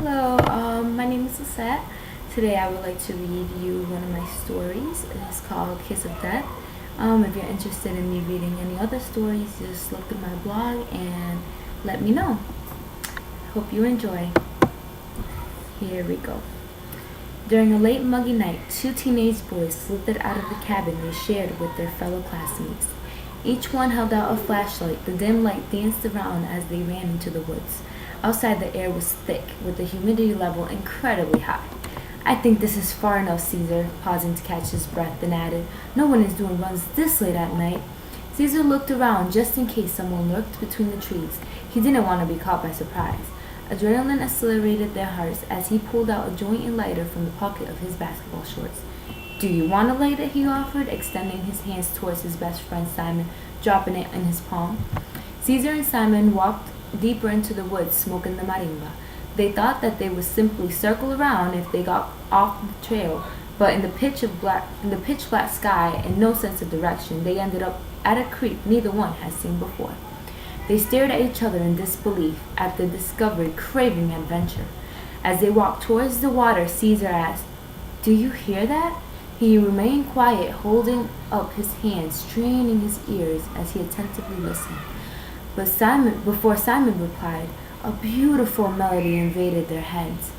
Hello, my name is Lisette. Today I would like to read you one of my stories. It's called Kiss of Death. If you're interested in me reading any other stories, just look through my blog and let me know. Hope you enjoy. Here we go. During a late muggy night, two teenage boys slithered out of the cabin they shared with their fellow classmates. Each one held out a flashlight. The dim light danced around as they ran into the woods. Outside, the air was thick, with the humidity level incredibly high. "I think this is far enough," Caesar, pausing to catch his breath, then added, "No one is doing runs this late at night." Caesar looked around just in case someone lurked between the trees. He didn't want to be caught by surprise. Adrenaline accelerated their hearts as he pulled out a joint and lighter from the pocket of his basketball shorts. "Do you want a lighter?" he offered, extending his hands towards his best friend Simon, dropping it in his palm. Caesar and Simon walked deeper into the woods, smoking the marimba. They thought that they would simply circle around if they got off the trail, but in the pitch black sky and no sense of direction, they ended up at a creek neither one had seen before. They stared at each other in disbelief at the discovery, craving adventure. As they walked towards the water, Caesar asked, "Do you hear that?" He remained quiet, holding up his hands, straining his ears as he attentively listened. Before Simon replied, a beautiful melody invaded their heads.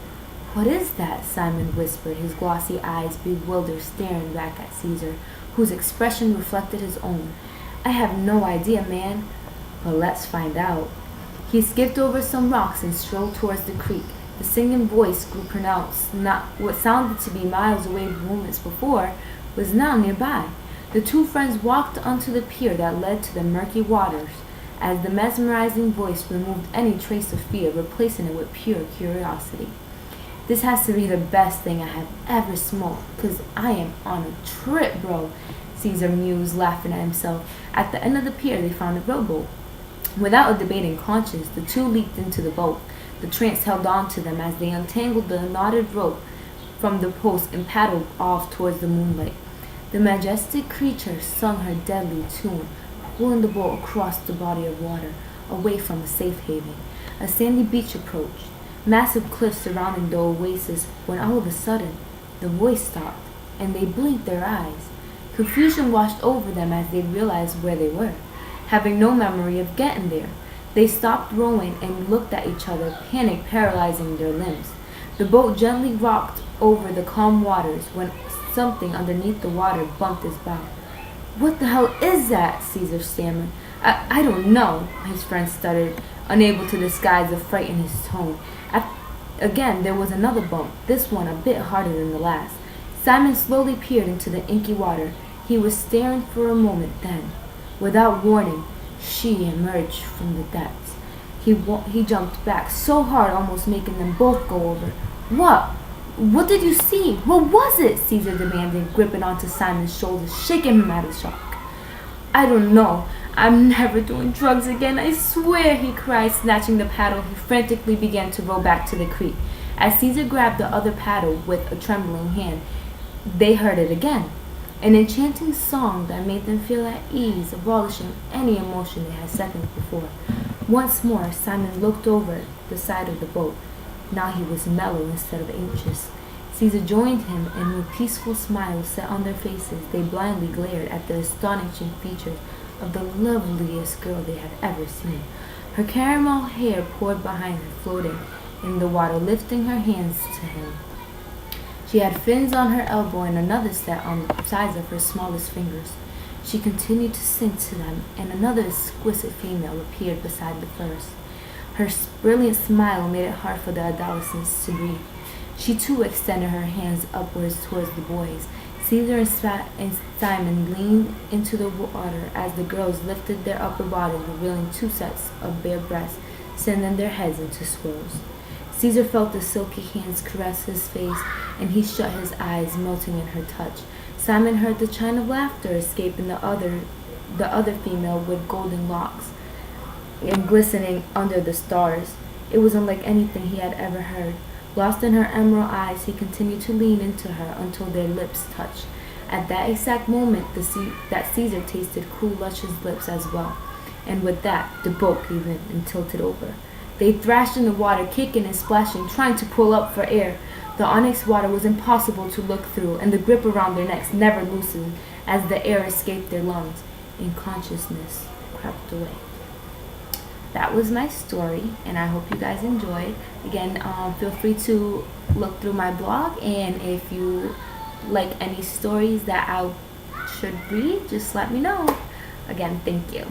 "What is that?" Simon whispered, his glossy eyes bewildered, staring back at Caesar, whose expression reflected his own. "I have no idea, man." "Well, let's find out." He skipped over some rocks and strolled towards the creek. The singing voice grew pronounced. Not what sounded to be miles away moments before was now nearby. The two friends walked onto the pier that led to the murky waters, as the mesmerizing voice removed any trace of fear, replacing it with pure curiosity. "This has to be the best thing I have ever smoked, 'cause I am on a trip, bro," Caesar mused, laughing at himself. At the end of the pier, they found a rowboat. Without a debating conscience, the two leaped into the boat. The tramps held on to them as they untangled the knotted rope from the post and paddled off towards the moonlight. The majestic creature sung her deadly tune, pulling the boat across the body of water, away from a safe haven. A sandy beach approached, massive cliffs surrounding the oasis, when all of a sudden, the voice stopped, and they blinked their eyes. Confusion washed over them as they realized where they were, having no memory of getting there. They stopped rowing and looked at each other, panic paralyzing their limbs. The boat gently rocked over the calm waters when something underneath the water bumped his bow. "What the hell is that?" Caesar stammered. I don't know," his friend stuttered, unable to disguise the fright in his tone. Again, there was another bump, this one a bit harder than the last. Simon slowly peered into the inky water. He was staring for a moment, then, without warning, she emerged from the depths. He jumped back so hard, almost making them both go over. "What? What did you see? What was it?" Caesar demanded, gripping onto Simon's shoulders, shaking him out of shock. "I don't know. I'm never doing drugs again, I swear," he cried, snatching the paddle. He frantically began to row back to the creek. As Caesar grabbed the other paddle with a trembling hand, they heard it again. An enchanting song that made them feel at ease, abolishing any emotion they had seconds before. Once more, Simon looked over the side of the boat. Now he was mellow instead of anxious. Caesar joined him, and with peaceful smiles set on their faces, they blindly glared at the astonishing features of the loveliest girl they had ever seen. Her caramel hair poured behind her, floating in the water, lifting her hands to him. She had fins on her elbow and another set on the sides of her smallest fingers. She continued to sing to them, and another exquisite female appeared beside the first. Her brilliant smile made it hard for the adolescents to breathe. She too extended her hands upwards towards the boys. Caesar and Simon leaned into the water as the girls lifted their upper bodies, revealing two sets of bare breasts, sending their heads into swirls. Caesar felt the silky hands caress his face, and he shut his eyes, melting in her touch. Simon heard the chime of laughter escaping the other female with golden locks and glistening under the stars. It was unlike anything he had ever heard. Lost in her emerald eyes, he continued to lean into her until their lips touched. At that exact moment, that Caesar tasted cool, luscious lips as well. And with that, the boat gave in and tilted over. They thrashed in the water, kicking and splashing, trying to pull up for air. The onyx water was impossible to look through, and the grip around their necks never loosened as the air escaped their lungs, and consciousness crept away. That was my story, and I hope you guys enjoyed. Again, feel free to look through my blog, and if you like any stories that I should read, just let me know. Again, thank you.